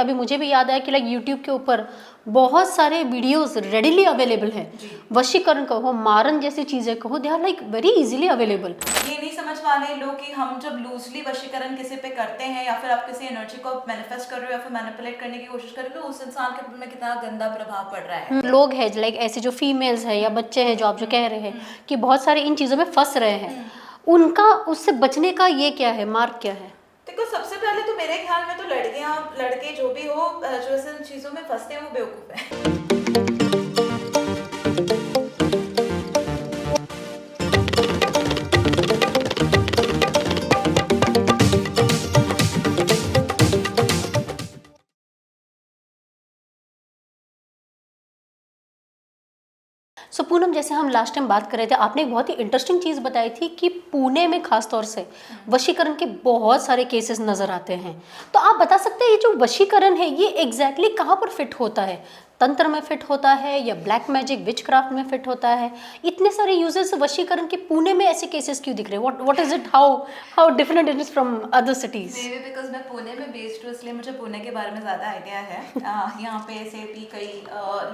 अभी मुझे भी याद आया कि लाइक यूट्यूब के ऊपर बहुत सारे वीडियोस रेडिली अवेलेबल हैं वशीकरण कहो, मारन जैसी चीजें कहो, they are like very easily available. ये नहीं समझ वाले लोग कि हम जब लूजली वशीकरण किसी पे करते हैं या फिर आप किसी एनर्जी को मैनिफेस्ट कर रहे हो या फिर मैनिपुलेट करने की कोशिश कर रहे हो, उस इंसान के ऊपर में कितना गंदा प्रभाव पड़ रहा है। लोग हैं लाइक ऐसे जो फीमेल्स हैं या बच्चे हैं जो आप जो कह रहे हैं कि बहुत सारे इन चीज़ों में फंस रहे हैं, उनका उससे बचने का ये क्या है, मार्ग क्या है? देखो सबसे पहले तो मेरे ख्याल में तो लड़कियां लड़के जो भी हो जो ऐसे चीज़ों में फंसते हैं वो बेवकूफ़ है। सो पूनम, जैसे हम लास्ट टाइम बात कर रहे थे, आपने एक बहुत ही इंटरेस्टिंग चीज़ बताई थी कि पुणे में खास तौर से वशीकरण के बहुत सारे केसेस नज़र आते हैं। तो आप बता सकते हैं ये जो वशीकरण है ये एग्जैक्टली कहाँ पर फिट होता है? तंत्र में फिट होता है या ब्लैक मैजिक विच क्राफ्ट में फिट होता है? इतने सारे यूजर्स वशीकरण के पुणे में ऐसे केसेस क्यों दिख रहे हैं? What is it, how different it is from other cities? May be because मैं पुणे में बेस्ड हूँ इसलिए मुझे पुणे के बारे में ज़्यादा आइडिया है। यहाँ पे ऐसे भी कई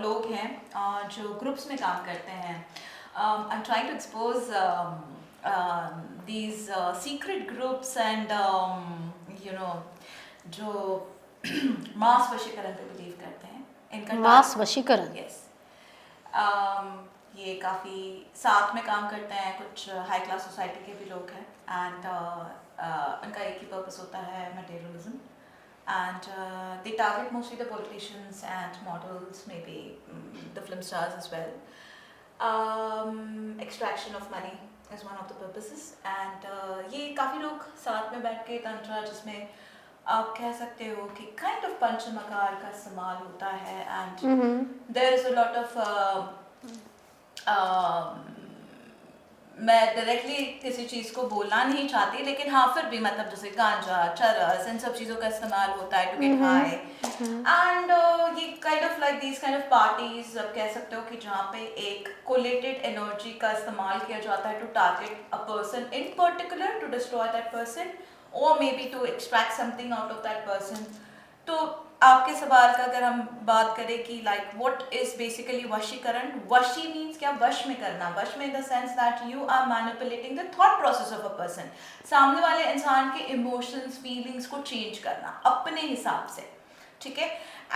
लोग हैं जो ग्रुप्स में काम करते हैं। I am trying to expose these secret groups and you know जो मास वशीकरण पे बिलीव करते हैं, इनका मास वशीकरण? यस। ये काफ़ी साथ में काम करते हैं, कुछ हाई क्लास सोसाइटी के भी लोग हैं एंड उनका एक ही पर्पस होता है materialism and they target mostly the politicians and models, may be the film stars as well. Extraction of money is one of the purposes and ये काफ़ी लोग साथ में बैठ के तंत्र, जिसमें आप कह सकते हो कि काइंड ऑफ पंचमकार का इस्तेमाल होता है and there is a lot of मैं डायरेक्टली किसी चीज़ को बोलना नहीं चाहती, लेकिन हाँ फिर भी मतलब जैसे गांजा, चरस, इन सब चीज़ों का इस्तेमाल होता है टू गेट हाई एंड ये kind of like these kind of parties, आप कह सकते हो कि जहाँ पे एक कोलेटेड एनर्जी का इस्तेमाल किया जाता है to target a person in particular, to destroy that person or maybe to extract something out of that person. तो आपके सवाल का अगर हम बात करें कि like what is basically वशीकरण, वशी means क्या? वश में करना। वश में in the sense that you are manipulating the thought process of a person, सामने वाले इंसान के emotions, feelings को change करना अपने हिसाब से, ठीक है।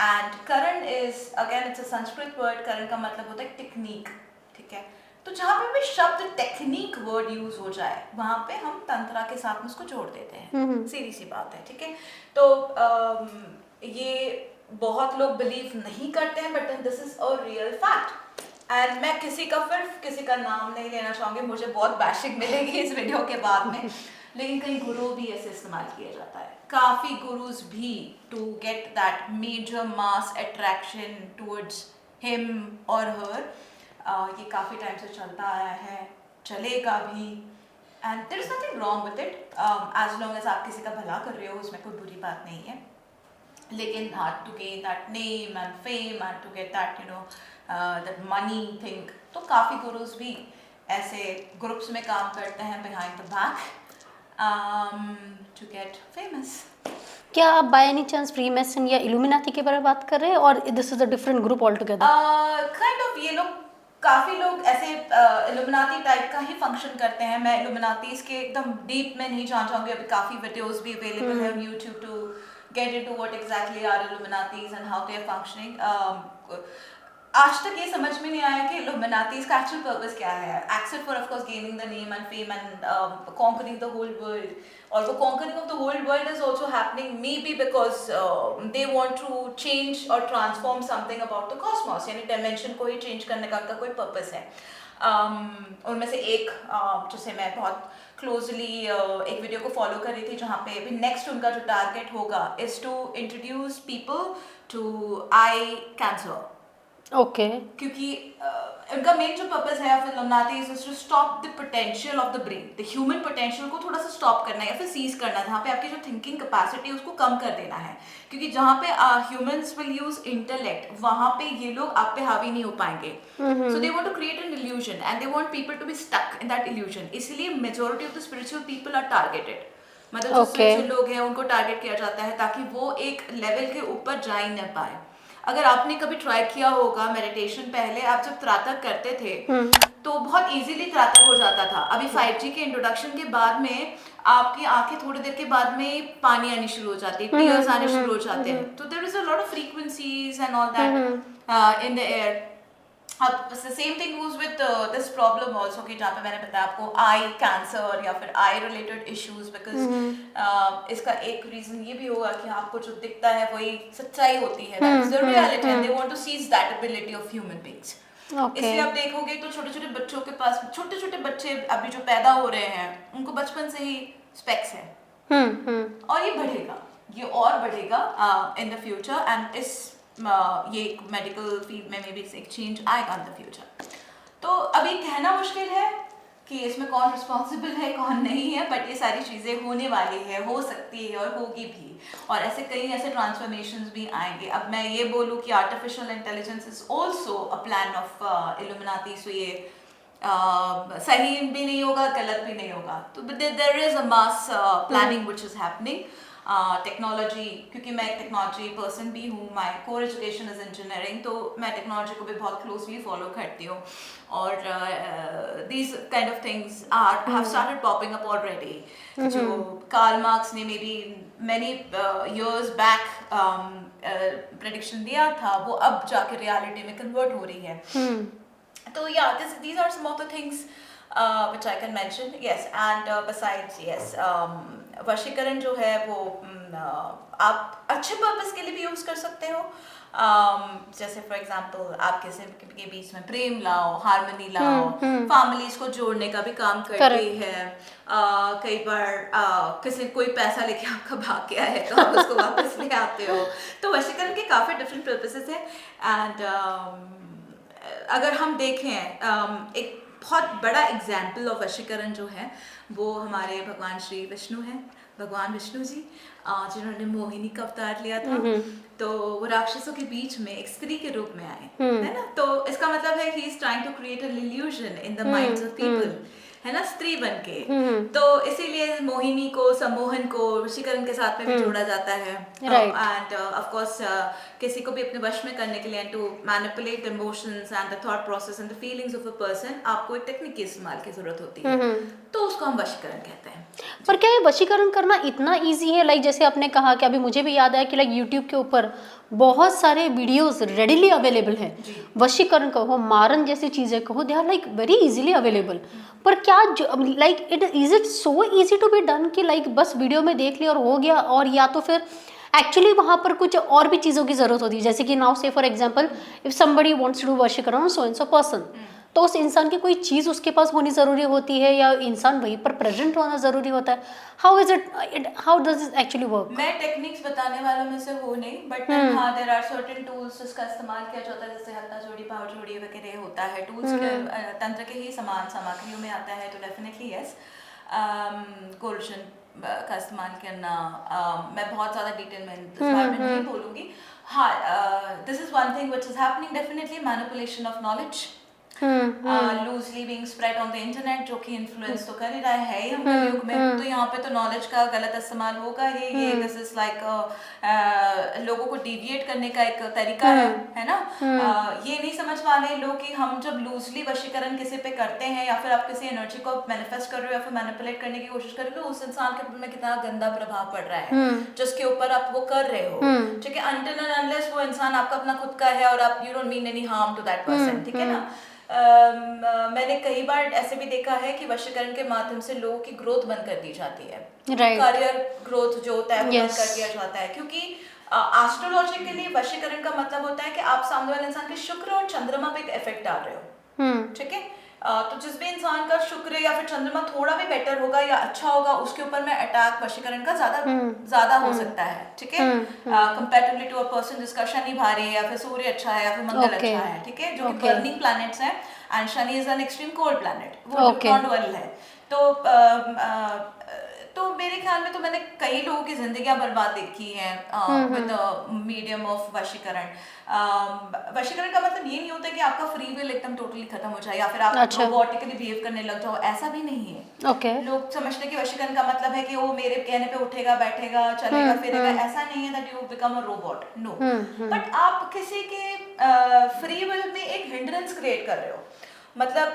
and Karan is again it's a Sanskrit word, करण का मतलब होता है टेक्निक, ठीक है। तो जहाँ पे भी शब्द टेक्निक वर्ड यूज हो जाए वहाँ पे हम तंत्रा के साथ में उसको जोड़ देते हैं, सीधी सी बात है, ठीक है। तो ये बहुत लोग बिलीव नहीं करते हैं but this is a real fact and मैं किसी का नाम नहीं लेना चाहूँगी, मुझे बहुत बैशिंग मिलेगी इस वीडियो के बाद में, लेकिन कई गुरु भी ऐसे इस्तेमाल किया जाता है, काफ़ी गुरुज भी, to get that major mass attraction towards him और हर। ये काफ़ी टाइम से चलता आया है, चलेगा भी and there is nothing wrong with it as long as आप किसी का भला कर रहे हो, उसमें कोई बुरी बात नहीं है। लेकिन to get that name and fame and to get that you know that money thing, तो काफ़ी गुरुज भी ऐसे ग्रुप्स में काम करते हैं behind the back to get famous. क्या आप बाय एनी चांस फ्रीमेसन या इल्यूमिनाती के बारे में बात कर रहे हैं और this is a different group all together? Kind of ये लोग काफ़ी लोग ऐसे इल्यूमिनाती टाइप का ही फंक्शन करते हैं। मैं इल्यूमिनातीज के एकदम डीप में नहीं जाना चाहूँगी, अभी काफ़ी वीडियोस भी अवेलेबल है on YouTube to get into what exactly are Illuminatis and how they are functioning. आज तक ये समझ में नहीं आया कि इल्यूमिनाटीज का एक्चुअल पर्पस क्या है, except for of course gaining the name and fame and conquering the whole world. और वो conquering of the whole world is also happening maybe because they want to change और transform something about the cosmos, यानी dimension को ही change करने का उनका कोई पर्पस है। उनमें से एक जिसे मैं बहुत क्लोजली एक वीडियो को फॉलो कर रही थी जहाँ पे अभी नेक्स्ट उनका जो टारगेट होगा is to introduce people to eye cancer. Okay. क्योंकि उनका मेन जो पर्पस है of Illuminati is to stop the potential of the brain, the human potential को थोड़ा सा स्टॉप करना है या फिर सीज करना है, जहाँ पे आपकी जो थिंकिंग कैपेसिटी है उसको कम कर देना है। क्योंकि जहाँ पे ह्यूमंस विल यूज इंटेलेक्ट वहाँ पे ये लोग आप पे हावी नहीं हो पाएंगे। So they want to create an illusion and they want people to be stuck in that illusion, इसलिए majority of the spiritual people are targeted. मतलब Okay. जो लोग हैं उनको टारगेट किया जाता है ताकि वो एक लेवल के ऊपर जा ही न पाए। अगर आपने कभी ट्राई किया होगा मेडिटेशन, पहले आप जब त्राटक करते थे तो बहुत इजीली त्राटक हो जाता था। अभी 5G के इंट्रोडक्शन के बाद में आपकी आंखें थोड़ी देर के बाद में पानी आनी शुरू हो जाती है, टीयर्स आने शुरू हो जाते हैं। तो there is a lot of frequencies and all that in the air. अब same thing goes with this problem also कि जहाँ पे मैंने बताया आपको आई कैंसर या फिर आई रिलेटेड इश्यूज, बिकॉज इसका एक रीजन ये भी होगा कि आपको जो दिखता है वही सच्चाई होती है, that is the reality and they want to seize that ability of human beings. इसलिए आप देखोगे तो छोटे छोटे बच्चों के पास, छोटे छोटे बच्चे अभी जो पैदा हो रहे हैं उनको बचपन से ही स्पेक्स है, और ये बढ़ेगा, ये और बढ़ेगा इन द फ्यूचर। एंड इस ये मेडिकल फील्ड में भी एक चेंज आएगा इन द फ्यूचर। तो अभी कहना मुश्किल है कि इसमें कौन रिस्पॉन्सिबल है कौन नहीं है, बट ये सारी चीज़ें होने वाली है, हो सकती है और होगी भी, और ऐसे कई ऐसे ट्रांसफॉर्मेशंस भी आएंगे। अब मैं ये बोलूँ कि artificial intelligence is also a plan of Illuminati, so ये सही भी नहीं होगा, गलत भी नहीं होगा। तो there is a mass planning which is happening. Technology, क्योंकि मैं एक टेक्नोलॉजी पर्सन भी हूँ, my core education is engineering, तो मैं टेक्नोलॉजी को भी बहुत क्लोजली फॉलो करती हूँ, और these kind of things are have started popping up already. जो कार्ल मार्क्स ने may be many years back prediction दिया था, वो अब जाके रियलिटी में कन्वर्ट हो रही है। तो yeah, these are some of the things which I can mention. Yes, and besides, yes, वशीकरण जो है वो आप अच्छे पर्पस के लिए भी यूज कर सकते हो। जैसे फॉर एग्जांपल आप किसी के बीच में प्रेम लाओ, हार्मनी लाओ, फैमिलीज को जोड़ने का भी काम करती है। कई बार किसी कोई पैसा लेके आपका भाग गया है तो आप उसको वापस ले आते हो। तो वशीकरण के काफी डिफरेंट पर्पसेस है। एंड अगर हम देखें एक बहुत बड़ा एग्जाम्पल ऑफ वशीकरण जो है वो हमारे भगवान श्री विष्णु हैं, भगवान विष्णु जी, जिन्होंने मोहिनी का अवतार लिया था। तो वो राक्षसों के बीच में एक स्त्री के रूप में आए, है ना। तो इसका मतलब है he is trying to create a illusion in the minds of people, है ना, स्त्री बन के। तो इसीलिए मोहिनी को, सम्मोहन को वशीकरण के साथ में भी जोड़ा जाता है। एंड ऑफ कोर्स किसी को भी अपने वश में करने के लिए, to manipulate emotions and the thought process and the feelings of a person, आपको एक टेक्निक के इस्तेमाल की जरूरत होती है। तो उसको हम वशीकरण कहते हैं। पर क्या ये वशीकरण करना इतना इजी है? लाइक जैसे आपने कहा कि अभी मुझे भी याद आया कि लाइक यूट्यूब के ऊपर बहुत सारे वीडियोस रेडिली अवेलेबल हैं, वशीकरण कहो, मारन जैसी चीज़ें कहो, they are like very easily available. पर क्या like is it so easy to be done कि लाइक बस वीडियो में देख लिया और हो गया? और या तो फिर एक्चुअली वहाँ पर कुछ और भी चीज़ों की ज़रूरत होती है, जैसे कि now say for example if somebody wants to do vashikaran so and so person, तो उस इंसान की कोई चीज़ उसके पास होनी ज़रूरी होती है या इंसान वहीं पर प्रेजेंट होना ज़रूरी होता है? How is it, how does it actually work? मैं टेक्निक्स बताने वालों में से हो नहीं, बट हाँ देयर आर सर्टेन टूल्स जिसका इस्तेमाल किया जाता है, जैसे हल्का जोड़ी, पाव जोड़ी वगैरह होता है, टूल्स के तंत्र के ही समान सामग्रियों में आता है। तो डेफिनेटली यस, गोल्शन का इस्तेमाल करना, मैं बहुत ज़्यादा डिटेल में इस बारे में नहीं बोलूँगी। हाँ, this is one thing which is happening definitely, manipulation of knowledge loosely being spread on the internet, जो कि इन्फ्लुएंस तो कर ही रहा है ही हम कलयुग में। तो यहाँ पे तो नॉलेज का गलत इस्तेमाल होगा ही। ये दिस इज लाइक लोगों को डिविएट करने का एक तरीका है ना। ये नहीं समझ पाने लोग कि हम जब लूजली वशीकरण किसी पे करते हैं या फिर आप किसी एनर्जी को मैनिफेस्ट कर रहे हो या फिर मैनिपुलेट करने की कोशिश कर रहे हो, उस इंसान के में कितना गंदा प्रभाव पड़ रहा है जिसके ऊपर आप वो कर रहे हो, ठीक है। अनटिल एंड अनलेस वो इंसान आपका अपना खुद का है और आप you don't mean any harm to that person, ठीक है ना। मैंने कई बार ऐसे भी देखा है कि वशीकरण के माध्यम से लोगों की ग्रोथ बंद कर दी जाती है, करियर ग्रोथ जो होता है वो बंद कर दिया जाता है, क्योंकि एस्ट्रोलॉजिकली वशीकरण का मतलब होता है कि आप सामने वाले इंसान के शुक्र और चंद्रमा पे एक इफेक्ट डाल रहे हो, ठीक है। तो जिस भी इंसान का शुक्र या फिर चंद्रमा थोड़ा भी बेटर होगा या अच्छा होगा, उसके ऊपर में अटैक वशीकरण का ज्यादा हो सकता है, ठीक है, कंपैरेटिवली टू अ पर्सन जिसका शनि भारी है या फिर सूर्य अच्छा है या फिर मंगल अच्छा है, ठीक है, जो कि बर्निंग प्लैनेट्स हैं। And Shani is an extreme cold planet, वो नॉन डुअल है। तो तो मेरे ख्याल में तो मैंने कई लोगों की जिंदगियां बर्बाद देखी हैं विद मीडियम ऑफ वशीकरण। वशीकरण का मतलब ये नहीं होता कि आपका फ्री विल एकदम टोटली खत्म हो जाए या फिर आप अच्छा। रोबोटिकली बिहेव करने लग जाओ, ऐसा भी नहीं है। ओके। लोग समझते हैं कि वशीकरण का मतलब है कि वो मेरे कहने पे उठेगा, बैठेगा, चलेगा, फिरेगा। ऐसा नहीं है that you become a robot, no. But आप किसी के फ्री विल में एक हिंड्रेंस क्रिएट कर रहे हो। मतलब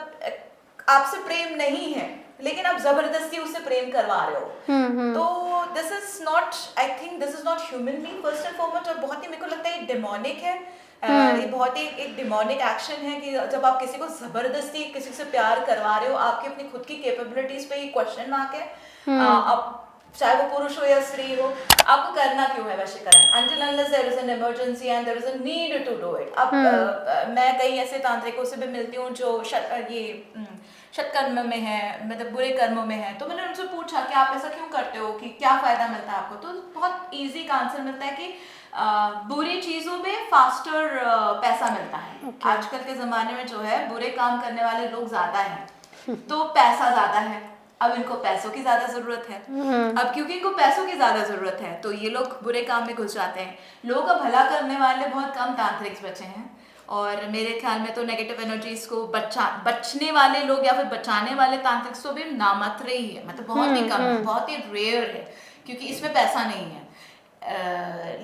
आपसे प्रेम नहीं है लेकिन आप जबरदस्ती उससे प्रेम करवा रहे हो। तो this is not, I think this is not humanly first and foremost, और बहुत ही मेरे को लगता है डेमोनिक है। ये बहुत ही एक डेमोनिक एक्शन है कि जब आप किसी को जबरदस्ती किसी से प्यार करवा रहे हो, आपकी अपनी खुद की कैपेबिलिटीज पे ही क्वेश्चन मार्क है। अब चाहे वो पुरुष हो या स्त्री हो, आपको करना क्यों है वशीकरण? Until unless there is an emergency and there is a need to do it। अब मैं कई ऐसे तांत्रिकों से भी मिलती हूँ जो शतकर्म में है, मतलब बुरे कर्मों में है। तो मैंने उनसे पूछा कि आप ऐसा क्यों करते हो, कि क्या फायदा मिलता है आपको? तो बहुत इजी का आंसर मिलता है कि बुरी चीजों में फास्टर पैसा मिलता है। आजकल के जमाने में जो है बुरे काम करने वाले लोग ज्यादा हैं, तो पैसा ज्यादा है। अब इनको पैसों की ज्यादा जरूरत है। अब क्योंकि इनको पैसों की ज्यादा जरूरत है तो ये लोग बुरे काम में घुस जाते हैं। लोगों का भला करने वाले बहुत कम तांत्रिक बचे हैं, और मेरे ख्याल में तो नेगेटिव एनर्जीज को बचने वाले लोग या फिर बचाने वाले तांत्रिक तो भी नामात्र ही है। मतलब बहुत ही कम है, बहुत ही रेयर है, क्योंकि इसमें पैसा नहीं है।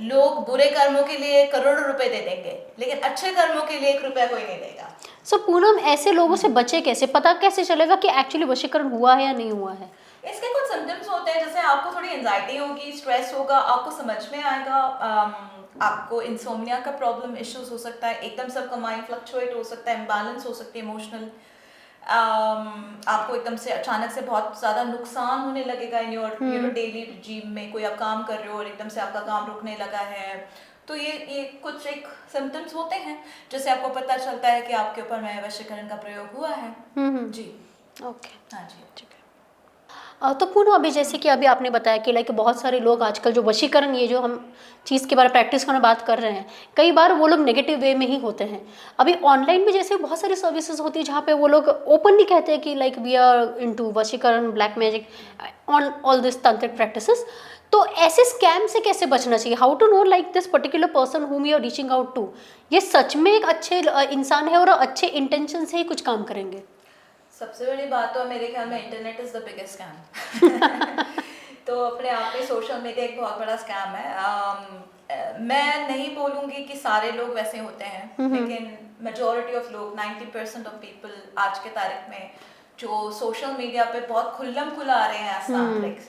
लोग बुरे कर्मों के लिए करोड़ों रुपए दे देंगे लेकिन अच्छे कर्मों के लिए 1 रुपया कोई नहीं देगा। सो पूनम, ऐसे लोगों से बचे कैसे? पता कैसे चलेगा कि एक्चुअली वशीकरण हुआ है या नहीं हुआ है? इसके कुछ सिम्टम्स होते हैं, जैसे आपको थोड़ी एंजाइटी होगी, स्ट्रेस होगा, आपको समझ में आएगा। आपको इंसोम्निया का प्रॉब्लम इश्यूज हो सकता है, एकदम से आपका माइंड फ्लक्चुएट हो सकता है, इम्बैलेंस हो सकती है इमोशनल। आपको एकदम से अचानक से बहुत ज़्यादा नुकसान होने लगेगा इन योर डेली जिम में। कोई आप काम कर रहे हो और एकदम से आपका काम रुकने लगा है, तो ये कुछ एक सिम्टम्स होते हैं जिससे आपको पता चलता है कि आपके ऊपर में वशीकरण का प्रयोग हुआ है। जी ओके। हाँ जी, ठीक है। तो पूनम, अभी जैसे कि अभी आपने बताया कि लाइक बहुत सारे लोग आजकल जो वशीकरण, ये जो हम चीज़ के बारे में प्रैक्टिस करने बात कर रहे हैं, कई बार वो लोग नेगेटिव वे में ही होते हैं। अभी ऑनलाइन भी जैसे बहुत सारी सर्विसेज होती है जहाँ पे वो लोग ओपनली कहते हैं कि like we are into vashikaran, black magic, on all this tantric practices. तो ऐसे स्कैम से कैसे बचना चाहिए? How to know like this particular person whom you are reaching out to, ये सच में एक अच्छे इंसान है और अच्छे इंटेंशन से ही कुछ काम करेंगे? सबसे बड़ी बात तो मेरे ख्याल में internet is the biggest scam. तो अपने आप में सोशल मीडिया एक बहुत बड़ा स्कैम है। मैं नहीं बोलूँगी कि सारे लोग वैसे होते हैं, लेकिन मेजॉरिटी ऑफ लोग, 90% ऑफ पीपल आज के तारीख में जो सोशल मीडिया पे बहुत खुल्लम खुला आ रहे हैं tantrics,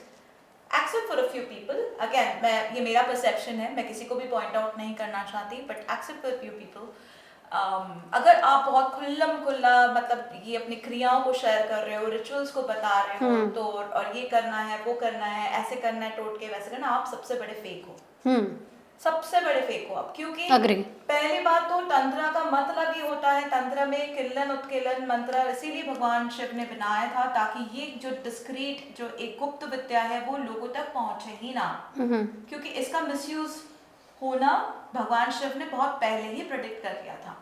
except for a few people. Again ये मेरा परसेप्शन है, मैं किसी को भी पॉइंट आउट नहीं करना चाहती, but except for few people. अगर आप बहुत खुल्लम खुल्ला मतलब ये अपनी क्रियाओं को शेयर कर रहे हो, रिचुअल्स को बता रहे हो, तो और ये करना है, वो करना है, ऐसे करना है, टोटके वैसे करना, आप सबसे बड़े फेक हो। सबसे बड़े फेक हो आप, क्योंकि पहली बात तो तंत्र का मतलब ही होता है, तंत्र में किल्लन उत्कीलन मंत्र इसीलिए भगवान शिव ने बनाया था, ताकि ये जो डिस्क्रीट जो एक गुप्त विद्या है वो लोगों तक पहुंचे ही ना, क्योंकि इसका मिसयूज होना भगवान शिव ने बहुत पहले ही प्रेडिक्ट कर दिया था।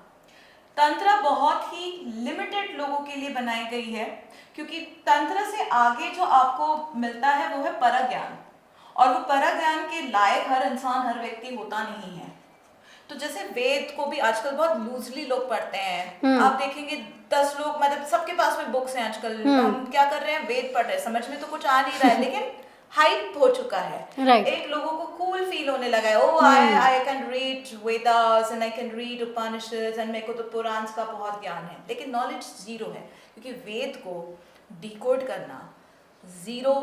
तंत्र बहुत ही लिमिटेड लोगों के लिए बनाई गई है, क्योंकि तंत्र से आगे जो आपको मिलता है वो है परज्ञान, और वो परज्ञान के लायक हर इंसान, हर व्यक्ति होता नहीं है। तो जैसे वेद को भी आजकल बहुत लूजली लोग पढ़ते हैं। आप देखेंगे 10 लोग, मतलब सबके पास में बुक्स हैं आजकल, हम क्या कर रहे हैं, वेद पढ़ रहे हैं, समझ में तो कुछ आ नहीं रहा है, लेकिन हाइप हो चुका है। एक लोगों को कूल फील होने लगा है, oh I can read Vedas and I can read Upanishads and मेरे को तो पुराण का बहुत ज्ञान है, लेकिन नॉलेज जीरो है, क्योंकि वेद को डिकोड करना जीरो।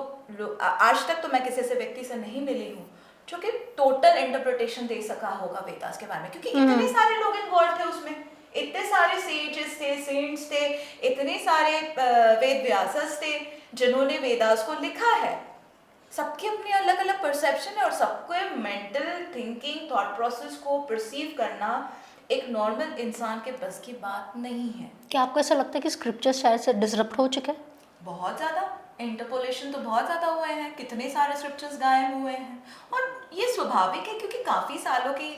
आज तक तो मैं किसी से व्यक्ति से नहीं मिली हूँ जो कि टोटल इंटरप्रिटेशन दे सका होगा वेदास के बारे में, क्योंकि इतने सारे लोग इन्वॉल्व थे उसमें, इतने सारे सेजेस थे, सेंट्स थे, इतने सारे वेद व्यासस थे जिन्होंने वेदास को लिखा है। सबकी अपनी अलग अलग परसेप्शन है, और सबको मेंटल थिंकिंग, थॉट प्रोसेस को परसीव करना एक नॉर्मल इंसान के बस की बात नहीं है। क्या आपको ऐसा लगता है कि स्क्रिप्चर शायद से डिसरप्ट हो चुके हैं? बहुत ज़्यादा इंटरपोलेशन तो बहुत ज़्यादा हुए हैं, कितने सारे स्क्रिप्चर्स गायब हुए हैं, और ये स्वाभाविक है क्योंकि काफ़ी सालों की,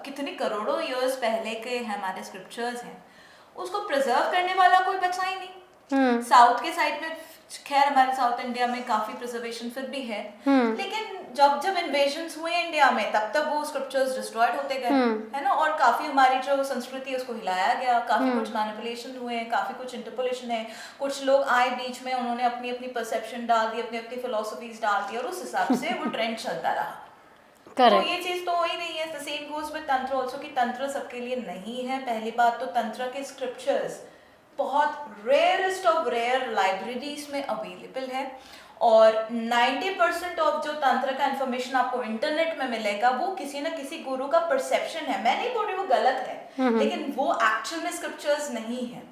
कितने करोड़ों ईयर्स पहले के हमारे स्क्रिप्चर्स हैं, उसको प्रिजर्व करने वाला कोई बचा ही नहीं। साउथ के साइड में खैर हमारे साउथ इंडिया में काफी प्रिजर्वेशन फिर भी है, लेकिन जब जब इन्वेजन्स हुए इंडिया में तब तब वो स्क्रिप्चर्स डिस्ट्रॉयड होते गए, है ना, और काफी हमारी जो संस्कृति है उसको हिलाया गया, काफी कुछ मैनिपुलेशन हुए, काफी कुछ इंटरपोलेशन है, कुछ लोग आए बीच में, उन्होंने अपनी अपनी परसेप्शन डाल दी, अपनी अपनी फिलोसफीज डाल दी, और उस हिसाब से वो ट्रेंड चलता रहा। तो ये चीज तो हो ही नहीं है। द सेम गोज विद तंत्र आल्सो, कि तंत्र सबके लिए नहीं है। पहली बात तो तंत्र के स्क्रिप्चर्स बहुत रेयरेस्ट ऑफ रेयर लाइब्रेरीज में अवेलेबल है, और 90% ऑफ जो तंत्र का इंफॉर्मेशन आपको इंटरनेट में मिलेगा वो किसी ना किसी गुरु का परसेप्शन है। मैं नहीं बोल रही वो गलत है, लेकिन वो एक्चुअल में स्क्रिप्चर्स नहीं है,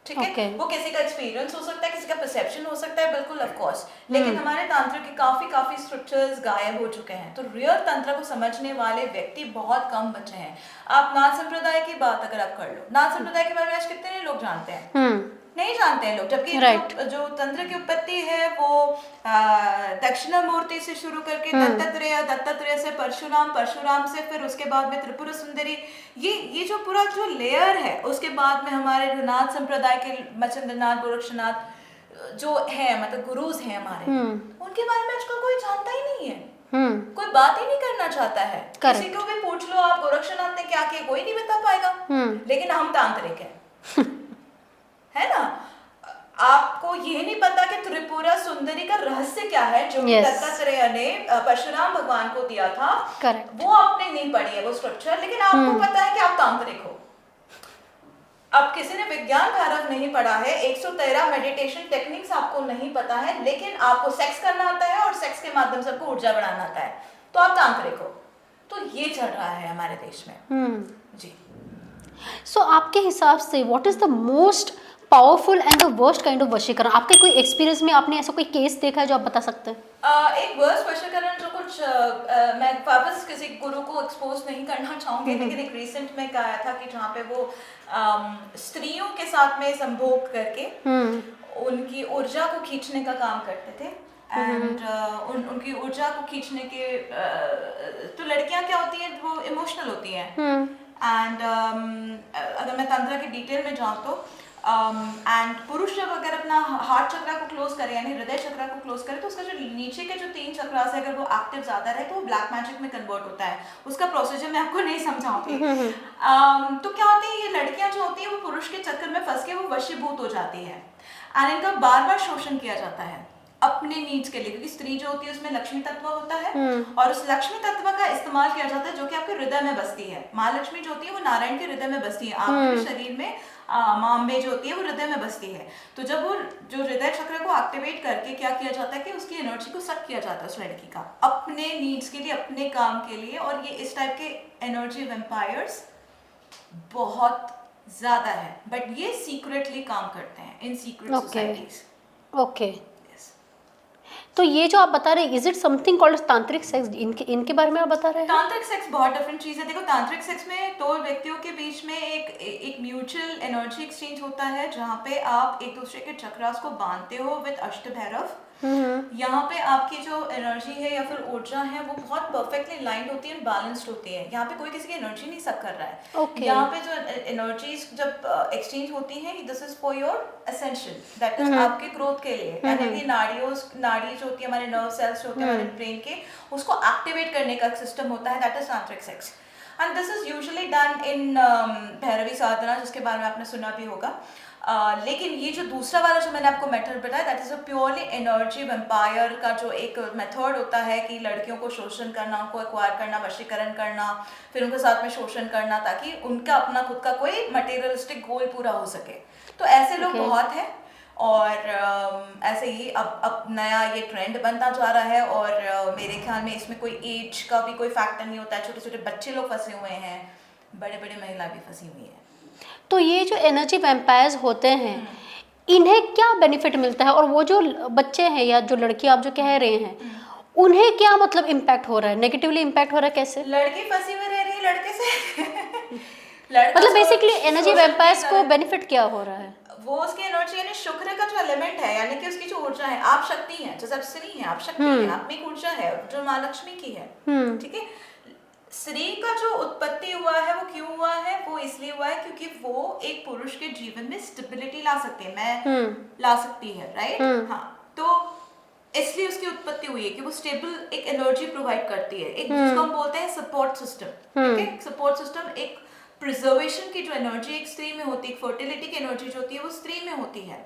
ठीक है। वो किसी का एक्सपीरियंस हो सकता है, किसी का परसेप्शन हो सकता है, बिल्कुल ऑफ कोर्स, लेकिन हमारे तंत्र के काफी स्क्रिप्चर्स गायब हो चुके हैं। तो रियल तंत्र को समझने वाले व्यक्ति बहुत कम बचे हैं। आप नाथ संप्रदाय की बात अगर आप कर लो, नाथ संप्रदाय के बारे में आज कितने लोग जानते हैं? नहीं जानते हैं लोग, जबकि जो तंत्र की उत्पत्ति है वो दक्षिणामूर्ति से शुरू करके दत्तात्रेय से परशुराम, परशुराम से फिर उसके बाद में त्रिपुरा सुंदरी, ये जो पूरा जो लेयर है, उसके बाद में हमारे नाथ संप्रदाय के मच्छिंद्रनाथ, गोरक्षनाथ जो है, मतलब गुरुज हैं हमारे, उनके बारे में आजकल कोई जानता ही नहीं है, कोई बात ही नहीं करना चाहता है। किसी को भी पूछ लो आप गोरक्षनाथ ने क्या किया, कोई नहीं बता पाएगा, लेकिन हम तांत्रिक हैं है ना। आपको ये नहीं पता कि त्रिपुरा सुंदरी का रहस्य क्या है, जो दत्तात्रेय ने परशुराम भगवान को दिया था। वो आपने नहीं पढ़ी है वो स्क्रिप्चर, लेकिन आपको पता है कि आप तांत्रिक हो। अब किसी ने विज्ञान भारत नहीं पढ़ा है, 113 मेडिटेशन टेक्निक्स आपको नहीं पता है, लेकिन आपको सेक्स करना आता है और सेक्स के माध्यम से आपको ऊर्जा बढ़ाना आता है, तो आप तांत्रिक हो। तो ये चल रहा है हमारे देश में जी। सो आपके हिसाब से what is the most powerful and the worst kind of vashikaran? आपके कोई एक्सपीरियंस में आपने ऐसा कोई केस देखा है जो आप बता सकते हैं? एक वर्स्ट वशीकरण जो कुछ मैं वापस किसी गुरु को एक्सपोज नहीं करना चाहूंगी, लेकिन एक रिसेंट में आया था कि जहाँ पे वो स्त्रियों के साथ में संभोग करके उनकी ऊर्जा को खींचने का काम करते थे, एंड उनकी ऊर्जा को खींचने के तो लड़कियां क्या होती हैं, वो इमोशनल होती हैं, एंड अगर मैं तंत्र की डिटेल में जाऊँ तो एंड पुरुष जब अगर अपना हार्ट चक्रा को क्लोज करे, यानी हृदय चक्रा को क्लोज करे, तो उसका जो नीचे के जो 3 चक्रास है अगर वो एक्टिव ज्यादा रहे तो वो ब्लैक मैजिक में कन्वर्ट होता है। उसका प्रोसीजर मैं आपको नहीं समझाऊंगी। तो क्या होती है, ये लड़कियां जो होती है वो पुरुष के चक्कर में फंस के वो वशीभूत हो जाती है, एंड इनका बार बार शोषण किया जाता है अपने नीड्स के लिए, क्योंकि स्त्री जो होती है उसमें लक्ष्मी तत्व होता है, और उस लक्ष्मी तत्व का इस्तेमाल किया जाता है जो कि आपके हृदय में बसती है। माँ लक्ष्मी जो होती है वो नारायण के हृदय में बसती है, आपके शरीर में माँ अम्बे जो होती है वो हृदय में बसती है। तो जब वो जो हृदय चक्र को एक्टिवेट करके क्या किया जाता है कि उसकी एनर्जी को सक किया जाता है उस लड़की का, अपने नीड्स के लिए, अपने काम के लिए। और ये इस टाइप के एनर्जी वेम्पायर्स बहुत ज्यादा है, बट ये सीक्रेटली काम करते हैं इन सीक्रेट सोसाइटीज। ओके, तो ये जो आप बता रहे हैं, इज इट समथिंग कॉल्ड तांत्रिक सेक्स? इनके बारे में आप बता रहे हैं? तांत्रिक सेक्स बहुत डिफरेंट चीज है। देखो, तांत्रिक सेक्स में 2 व्यक्तियों के बीच में एक म्यूचुअल एनर्जी एक्सचेंज होता है, जहाँ पे आप एक दूसरे के चक्रास को बांधते हो विद अष्टभैरव। यहाँ पे आपकी जो एनर्जी है या फिर ऊर्जा है वो बहुत परफेक्टली लाइंड होती है, बैलेंस्ड होती है। यहाँ पे कोई किसी की एनर्जी नहीं सक कर रहा है। यहाँ पे जो एनर्जीज जब एक्सचेंज होती है, this is for your essential, that is आपके ग्रोथ के लिए, यानी कि नाड़ी जो होती है, हमारे नर्व सेल्स जो होते हैं हमारे ब्रेन के, उसको एक्टिवेट करने का सिस्टम होता है, that is tantric sex. And this is usually done in Bhairavi sadhana, जिसके बारे में आपने सुना भी होगा। लेकिन ये जो दूसरा वाला जो मैंने आपको मेथड बताया, that is a purely energy vampire का जो एक मेथड होता है कि लड़कियों को शोषण करना, उनको एक्वायर करना, वशीकरण करना, फिर उनके साथ में शोषण करना, ताकि उनका अपना खुद का कोई मटेरियलिस्टिक गोल पूरा हो सके। तो ऐसे लोग बहुत हैं, और ऐसे ही अब नया ये ट्रेंड बनता जा रहा है, और मेरे ख्याल में इसमें कोई एज का भी कोई फैक्टर नहीं होता है। छोटे छोटे बच्चे लोग फंसे हुए हैं, बड़े बड़े महिला भी फंसी हुई है। तो ये जो एनर्जी वैम्पायर्स होते हैं, इन्हें क्या बेनिफिट मिलता है? और वो जो बच्चे हैं या जो लड़की आप जो कह रहे हैं, उन्हें क्या मतलब इम्पैक्ट हो रहा है, नेगेटिवली इम्पैक्ट हो रहा है? कैसे लड़की फंसी हुई रह रही है लड़के से मतलब बेसिकली एनर्जी वैम्पायर्स को बेनिफिट क्या हो रहा है? वो उसकी एनर्जी, यानी शुक्र का जो एलिमेंट है, यानी कि उसकी जो ऊर्जा है, आप शक्ति हैं, जैसे आप स्त्री हैं, आप शक्ति हैं, आप में एक ऊर्जा है जो माँ लक्ष्मी की है, ठीक है। स्त्री का जो उत्पत्ति हुआ है वो क्यों हुआ है, वो इसलिए हुआ है क्योंकि वो एक पुरुष के जीवन में स्टेबिलिटी ला सकती है, मैं ला सकती है, राइट। हाँ, तो इसलिए उसकी उत्पत्ति हुई है कि वो स्टेबल एक एनर्जी प्रोवाइड करती है, एक जिसको हम बोलते हैं सपोर्ट सिस्टम, ठीक है। सपोर्ट सिस्टम, एक प्रिजर्वेशन की जो एनर्जी एक स्त्री में होती है, फर्टिलिटी की एनर्जी जो होती है वो स्त्री में होती है,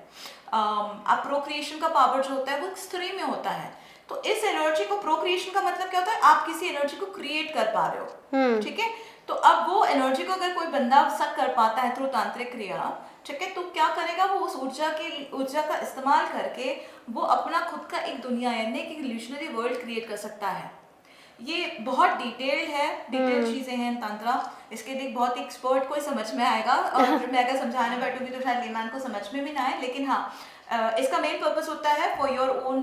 प्रोक्रिएशन का पावर जो होता है वो स्त्री में होता है। तो इस एनर्जी को, प्रोक्रिएशन का मतलब क्या होता है, आप किसी एनर्जी को क्रिएट कर पा रहे हो, ठीक है। तो अब वो एनर्जी को अगर कोई बंदा सक कर पाता है थ्रू तांत्रिक क्रिया, ठीक है, तो क्या करेगा वो, उस ऊर्जा का इस्तेमाल करके वो अपना खुद का एक दुनिया यानी एक इल्यूशनरी वर्ल्ड क्रिएट कर सकता है। ये बहुत डिटेल्ड है, डिटेल्ड चीजें हैं तंत्रा, इसके लिए बहुत एक्सपर्ट को समझ में आएगा, और फिर मैं अगर समझाने बैठूंगी तो शायद लेमैन को समझ में भी ना आए, लेकिन हाँ, इसका मेन पर्पस होता है for your own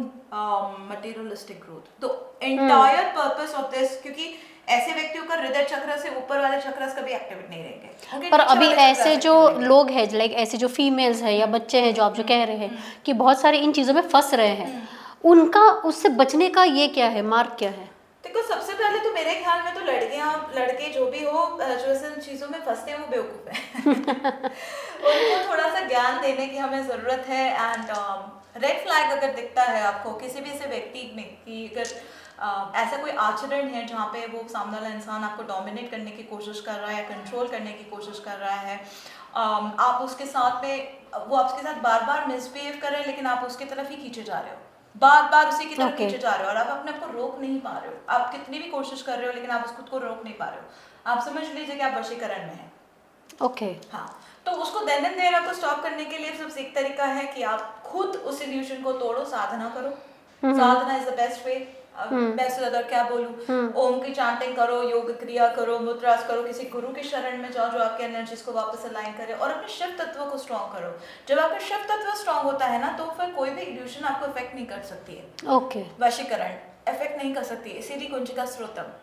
materialistic growth. तो एंटायर पर्पस ऑफ दिस, क्योंकि ऐसे व्यक्तियों का हृदय चक्र से ऊपर वाले चक्र कभी एक्टिवेट नहीं रहेंगे, okay? पर अभी ऐसे जो लोग हैं, लाइक ऐसे जो फीमेल्स हैं या बच्चे हैं, जो आप जो कह रहे हैं कि बहुत सारे इन चीज़ों में फंस रहे हैं, उनका उससे बचने का ये क्या है, मार्ग क्या है? देखो, सबसे पहले तो मेरे ख्याल में तो लड़कियां लड़के जो भी हो, जो इन चीज़ों में फंसते हैं वो बेवकूफ़ है। उनको थोड़ा सा ज्ञान देने की हमें ज़रूरत है। एंड रेड फ्लैग अगर दिखता है आपको किसी भी ऐसे व्यक्ति में कि अगर ऐसा कोई आचरण है जहाँ पे वो सामने वाला इंसान आपको डोमिनेट करने की कोशिश कर रहा है या कंट्रोल करने की कोशिश कर रहा है, आप उसके साथ में, वो आपके साथ बार बार मिसबिहेव कर रहे हैं लेकिन आप उसकी तरफ ही खींचे जा रहे हो, बार बार उसी की तरफ खींचे जा रहे हो, और आप अपने आप को रोक नहीं पा रहे हो। आप कितनी भी कोशिश कर रहे हो लेकिन आप उस खुद को रोक नहीं पा रहे हो। आप समझ लीजिए कि आप वशीकरण में हैं। ओके। हाँ, तो उसको देन एंड देयर आपको स्टॉप करने के लिए सबसे एक तरीका है कि आप खुद उस इल्यूशन को तोड़ो, साधना करो। साधना इज द बेस्ट वे। मैं से ज्यादा क्या बोलूं, ओम की चांटिंग करो, योग क्रिया करो, मुद्रास करो, किसी गुरु की शरण में जाओ जो आपके एनर्जीज को वापस अलाइन करे, और अपने शिव तत्व को स्ट्रॉन्ग करो। जब आपका शिव तत्व स्ट्रॉन्ग होता है ना, तो फिर कोई भी इल्यूशन आपको इफेक्ट नहीं कर सकती है। ओके। वशीकरण इफेक्ट नहीं कर सकती, इसीलिए कुंजिका स्त्रोतम,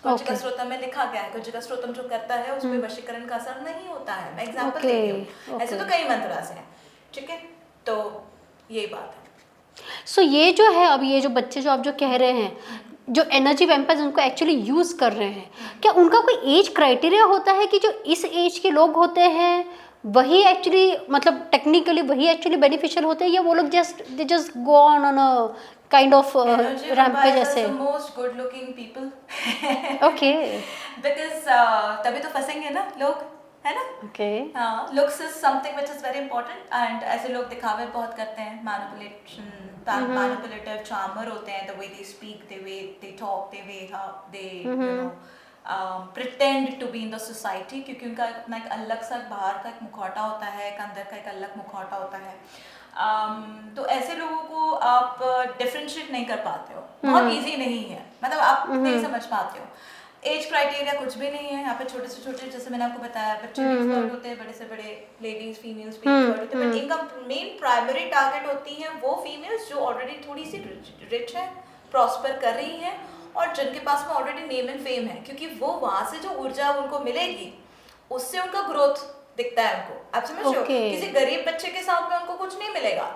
कुंजिका स्त्रोतम में लिखा गया है, कुंजिका स्त्रोतम जो करता है उस पर वशीकरण का असर नहीं होता है। मैं एग्जांपल दे रही हूँ, ऐसे तो कई मंत्रास हैं, ठीक है। तो यही बात है। सो ये जो है, अब ये जो बच्चे जो आप जो कह रहे हैं, जो एनर्जी वैम्पायर्स उनको एक्चुअली यूज कर रहे हैं, क्या उनका कोई एज क्राइटेरिया होता है कि जो इस एज के लोग होते हैं वही एक्चुअली, मतलब टेक्निकली वही एक्चुअली बेनिफिशियल होते हैं, या वो लोग they just go on a kind of rampage ऐसे? Most good looking people. Okay. Because तभी तो फंसेंगे ना लोग, है ना। ओके। हाँ, looks is something which is very important. And ऐसे लोग दिखावे बहुत करते हैं, मैनिपुलेटिव चार्मर होते हैं, the way they speak, the way they talk, the way how they you know pretend to be in the society, क्योंकि उनका अपना एक अलग सा बाहर का एक मुखौटा होता है, एक अंदर का एक अलग मुखौटा होता है। तो ऐसे लोगों को आप डिफरेंशिएट नहीं कर पाते हो, बहुत इजी नहीं है, मतलब आप नहीं समझ पाते हो। एज क्राइटेरिया कुछ भी नहीं है यहाँ पे। छोटे से छोटे, जैसे मैंने आपको बताया, बच्चे भी एक्सपर्ट होते हैं, बड़े से बड़े लेडीज फीमेल्स भी एक्सपर्ट होते हैं, बट इनका मेन प्राइमरी टारगेट होती है वो फीमेल्स जो ऑलरेडी थोड़ी सी रिच है, प्रॉस्पर कर रही हैं, और जिनके पास में ऑलरेडी नेम एंड फेम है, क्योंकि वो वहां से जो ऊर्जा उनको मिलेगी उससे उनका ग्रोथ दिखता है उनको। आप समझ रहे हो? किसी गरीब बच्चे के साथ में उनको कुछ नहीं मिलेगा।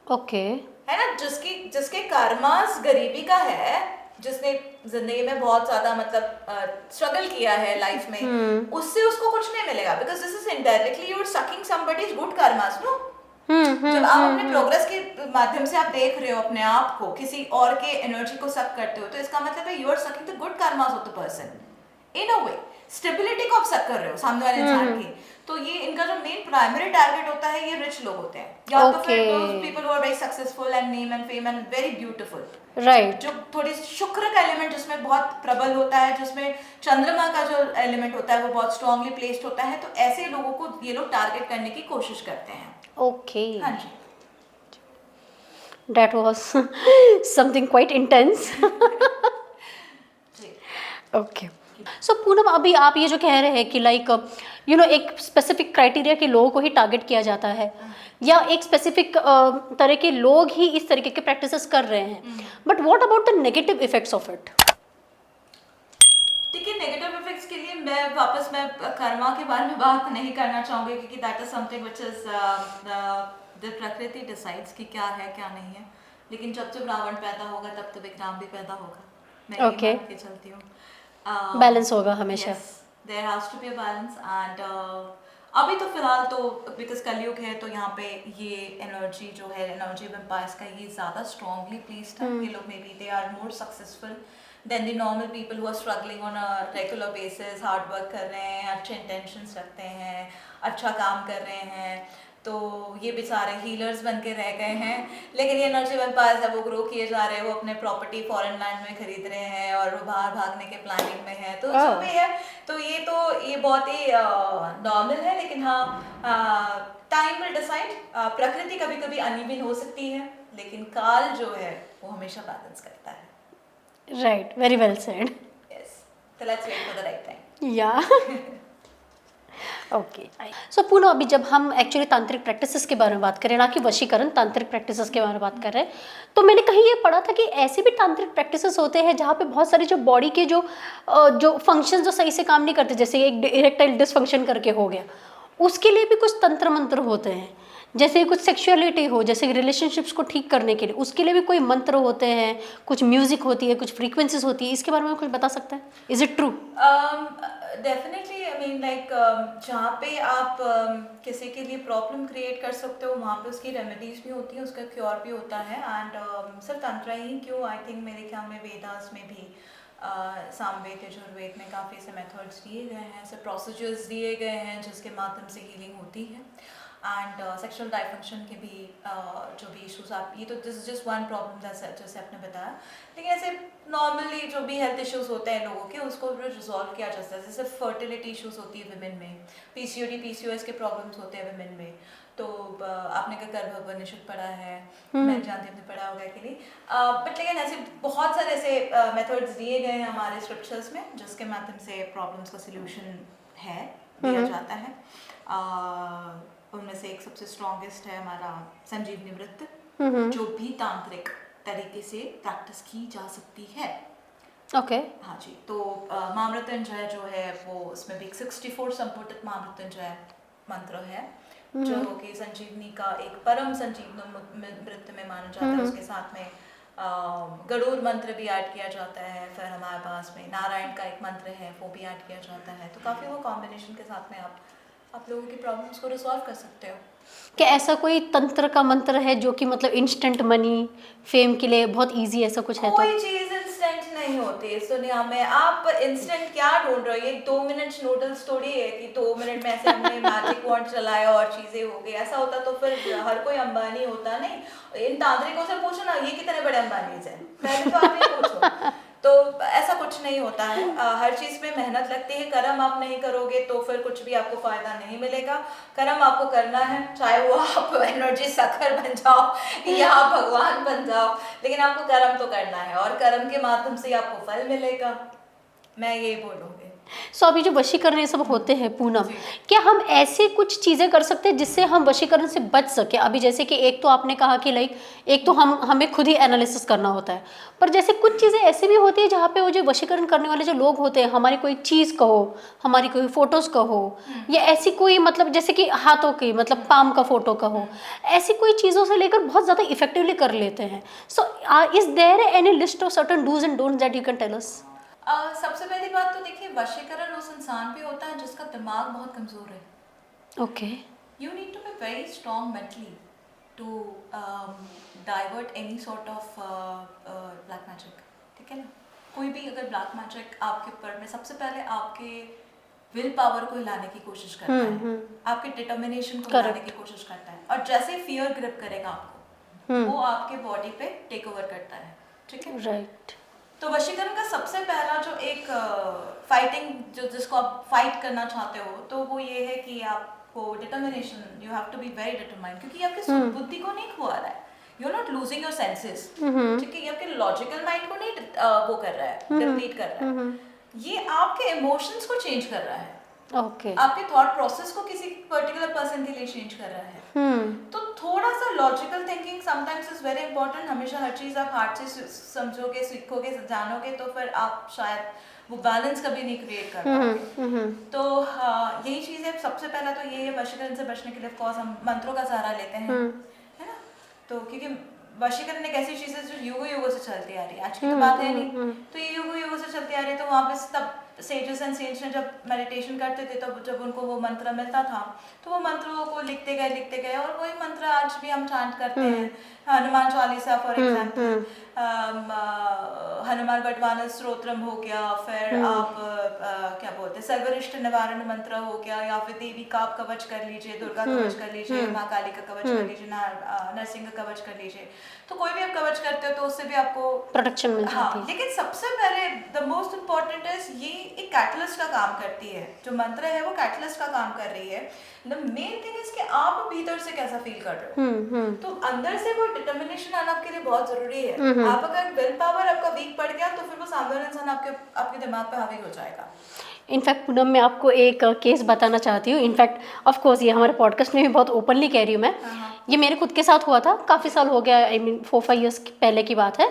ओके। है ना, जिसके कर्मास गरीबी का है, जिसने जिंदगी में बहुत ज्यादा मतलब स्ट्रगल किया है लाइफ में, उससे उसको कुछ नहीं मिलेगा, because this is indirectly you are sucking somebody's good karmas, no. जब आप अपने प्रोग्रेस के माध्यम से आप देख रहे हो अपने आप को किसी और के एनर्जी को सक करते हो, तो इसका मतलब है you are sucking the good karmas of the person in a way. Stability को आप सक कर रहे हो सामने वाले इंसान की। तो ये इनका जो मेन प्राइमरी टारगेट होता है, ये रिच लोग होते हैं, या तो फिर people who are very successful and name and fame and very beautiful, right. जो थोड़ी शुक्र का एलिमेंट जिसमें बहुत प्रबल होता है, जिसमें चंद्रमा का जो एलिमेंट होता है वो बहुत स्ट्रांगली प्लेस्ड होता है, तो ऐसे लोगों को ये लोग टारगेट करने की कोशिश करते हैं। ओके। हाँ जी, that was something quite intense. Okay. So Poonam, अभी आप ये जो कह रहे हैं कि लाइक यू नो एक स्पेसिफिक क्राइटेरिया के लोगों को ही टारगेट किया जाता है, या एक स्पेसिफिक तरह के लोग ही इस तरीके के प्रैक्टिसेस कर रहे हैं, but what about the negative effects of it? ठीक है, नेगेटिव इफेक्ट्स के लिए मैं कर्मा के बारे में बात नहीं करना चाहूँगी, क्योंकि that is something which is the प्रकृति डिसाइड्स कि क्या है क्या नहीं है। लेकिन जब जब रावण पैदा होगा तब तो विक्रम भी पैदा होगा, मैं ये मान के चलती हूँ। बैलेंस होगा हमेशा। Yes, there has to be a balance and अभी तो फिलहाल तो बिकॉज कलयुग है तो यहाँ पे ये एनर्जी जो है एनर्जी वेम्पायर्स का ये ज़्यादा स्ट्रांगली प्लेस्ड है। ये लोग may be they are more successful than the normal people who are struggling on a regular basis, hard work कर रहे हैं, अच्छे इंटेंशंस रखते हैं, अच्छा काम कर रहे हैं, तो ये बेचारे हीलर्स बन के रह गए हैं। लेकिन ये एनर्जी वेम्पायर्स है वो ग्रो किए जा रहे हैं, वो अपने प्रॉपर्टी फॉरेन लैंड में खरीद रहे हैं और वो बाहर भागने के प्लानिंग में है, तो जो भी है तो ये बहुत ही नॉर्मल है। लेकिन हाँ, टाइम विल डिसाइड। प्रकृति कभी कभी अनइवन हो सकती है लेकिन काल जो है वो हमेशा बैलेंस करता है। Right, very well said. Yes, so let's wait for the right time. या ओके। सो पूनम, अभी जब हम एक्चुअली तांत्रिक प्रैक्टिसेस के बारे में बात करें, ना कि वशीकरण, तांत्रिक प्रैक्टिसेस के बारे में बात कर रहे हैं, तो मैंने कहीं ये पढ़ा था कि ऐसे भी तांत्रिक प्रैक्टिसेस होते हैं जहाँ पे बहुत सारी जो बॉडी के जो फंक्शन जो सही से काम नहीं करते, जैसे एक इरेक्टाइल डिसफंक्शन करके हो गया, उसके लिए भी कुछ तंत्र मंत्र होते हैं। जैसे कुछ सेक्सुअलिटी हो, जैसे रिलेशनशिप्स को ठीक करने के लिए, उसके लिए भी कोई मंत्र होते हैं, कुछ म्यूजिक होती है, कुछ फ्रीक्वेंसीज होती है। इसके बारे में कुछ बता सकते हैं? Is it true? Definitely, I mean like जहाँ पे आप किसी के लिए प्रॉब्लम क्रिएट कर सकते हो वहाँ पे उसकी रेमेडीज भी होती हैं, उसका क्योर भी होता है। एंड सिर्फ तंत्र ही क्यों, आई थिंक मेरे ख्याल में वेदास में भी सामवेद, यजुर्वेद में काफ़ी ऐसे मेथड्स दिए गए हैं, ऐसे प्रोसीजर्स दिए गए हैं जिसके माध्यम से हीलिंग होती है। एंड सेक्सुअल डायफंक्शन के भी जो भी इश्यूज आप, ये तो this is just one problem जैसे आपने बताया, लेकिन ऐसे नॉर्मली जो भी हेल्थ इश्यूज होते हैं लोगों के उसको रिजॉल्व किया जा सकता है। जैसे फर्टिलिटी इश्यूज होती है विमेन में, पीसीओडी पीसीओएस के प्रॉब्लम्स होते हैं विमेन में, तो आपने का गर्भ निषेध पढ़ा है, मैं जानती हूँ पढ़ा होगा कि नहीं, बट लेकिन ऐसे बहुत सारे ऐसे मेथड्स दिए गए हैं हमारे स्क्रिप्चर्स में जिसके माध्यम से प्रॉब्लम्स का सोल्यूशन है दिया जाता है। उनमें से एक सबसे स्ट्रॉन्गेस्ट है हमारा संजीवनी वृत्त, जो भी तांत्रिक तरीके से प्रैक्टिस की जा सकती है। ओके। हाँ जी, तो महामृत्युंजय जो है वो उसमें भी 64 संपुटित महामृत्युंजय मंत्र है जो कि संजीवनी का एक परम संजीवनी वृत्त में माना जाता है। उसके साथ में गरुड़ मंत्र भी ऐड किया जाता है, फिर हमारे पास में नारायण का एक मंत्र है वो भी ऐड किया जाता है। तो काफ़ी वो कॉम्बिनेशन के साथ में आप लोगों की प्रॉब्लम्स को रिजॉल्व कर सकते हो। क्या ऐसा कोई तंत्र का मंत्र है जो कि मतलब इंस्टेंट मनी, फेम के लिए बहुत इजी, ऐसा कुछ है? कोई चीज इंस्टेंट नहीं होती इस दुनिया में। आप इंस्टेंट क्या ढूंढ रहे हो? ये 2 मिनट नूडल्स थोड़ी है कि 2 मिनट में ऐसे हमने मैजिक वॉन्ड चलाया और चीजें हो गई। ऐसा होता तो फिर हर कोई अंबानी होता नहीं। इन तांत्रिकों से पूछो ना, ये कितने बड़े अंबानी हैं, पहले तो आप ये पूछो। तो ऐसा कुछ नहीं होता है, हर चीज़ में मेहनत लगती है। कर्म आप नहीं करोगे तो फिर कुछ भी आपको फ़ायदा नहीं मिलेगा। कर्म आपको करना है, चाहे वो आप एनर्जी सखर बन जाओ या आप भगवान बन जाओ, लेकिन आपको कर्म तो करना है और कर्म के माध्यम से आपको फल मिलेगा। मैं यही बोलूँगी। सो अभी जो वशीकरण ये सब होते हैं पूनम, क्या हम ऐसे कुछ चीज़ें कर सकते हैं जिससे हम वशीकरण से बच सके? अभी जैसे कि एक तो आपने कहा कि लाइक एक तो हमें खुद ही एनालिसिस करना होता है, पर जैसे कुछ चीज़ें ऐसी भी होती है जहाँ पे वो जो वशीकरण करने वाले जो लोग होते हैं, हमारी कोई चीज़ कहो, हमारी कोई फोटोज़ कहो, या ऐसी कोई मतलब जैसे कि हाथों की मतलब पाम का फोटो कहो, ऐसी कोई चीज़ों से लेकर बहुत ज़्यादा इफेक्टिवली कर लेते हैं। So is there any list of certain dos and don'ts that you can tell us? सबसे पहली बात तो देखिए, वशीकरण उस इंसान पे होता है जिसका दिमाग बहुत कमजोर है। Okay. You need to be very strong mentally to divert any sort of black magic, ठीक है ना। कोई भी अगर ब्लैक मैजिक आपके ऊपर में सबसे पहले आपके विल पावर को हिलाने की कोशिश करता है, आपके डिटर्मिनेशन को हिलाने की कोशिश करता है, और जैसे फियर ग्रिप करेगा आपको, वो आपके बॉडी पे टेक ओवर करता है, ठीक है। राइट। तो वशीकरण का सबसे पहला जो एक फाइटिंग जो जिसको आप फाइट करना चाहते हो, तो वो ये है कि आपको determination, you have to be very determined, क्योंकि आपके बुद्धि को नहीं खुआ रहा है, you are not losing your senses, ठीक है। ये आपके लॉजिकल माइंड को नहीं वो कर रहा है, डिप्लीट कर रहा है, ये आपके इमोशंस को चेंज कर रहा है। ओके। आपके थॉट प्रोसेस को किसी पर्टिकुलर पर्सन के लिए चेंज कर रहा है। तो थोड़ा सा logical thinking sometimes is very important. हमेशा हर चीज़ आप हार्ट से समझोगे, सीखोगे, जानोगे तो फिर आप शायद वो बैलेंस कभी नहीं क्रिएट कर पाओगे। तो यही चीज़ है। सबसे पहला तो ये है, वशीकरण से बचने के लिए ऑफ कोर्स हम मंत्रों का सहारा लेते हैं, है ना। तो क्योंकि वशीकरण एक ऐसी चीज है जो युगों युगों से चलती आ रही है, आज की तो बात है नहीं। तो ये युगों युगों से चलती आ रही है। तो वहाँ पे तब सेजेस एंड सेंट्स ने जब मेडिटेशन करते थे, तब जब उनको वो मंत्र मिलता था तो वो मंत्रों को लिखते गए और वही मंत्र आज भी हम चांट करते हैं। हनुमान चालीसा फॉर एग्जाम्पल, हनुमान बटवान स्तोत्रम हो गया, फिर आप क्या बोलते हैं सर्वरिष्ट निवारण मंत्र हो गया, या फिर देवी का आप कवच कर लीजिए, दुर्गा कवच कर लीजिए, माँ काली का कवच कर लीजिए, नरसिंह का कवच कर लीजिए। तो कोई भी आप कवच करते हो तो उससे भी आपको प्रोटेक्शन मिल जाती है। लेकिन सबसे पहले द मोस्ट इम्पोर्टेंट इज ये एक कैटलिस्ट का काम करती है। जो मंत्र है वो कैटलिस्ट का काम कर रही है। द मेन थिंग इज कि आप भीतर से कैसा फील कर रहे हो। तो अंदर से वो डिटर्मिनेशन आना आपके लिए बहुत जरूरी है। आप अगर विल पावर आपका वीक पड़ गया तो फिर वो सामने वाला इंसान आपके दिमाग पे हावी हो जाएगा। इनफैक्ट पूनम, मैं आपको एक केस बताना चाहती हूँ। इनफैक्ट ऑफ कोर्स ये हमारे पॉडकास्ट में भी बहुत ओपनली कह रही हूँ मैं। ये मेरे खुद के साथ हुआ था, काफ़ी साल हो गया, आई मीन 4-5 ईयर्स पहले की बात है।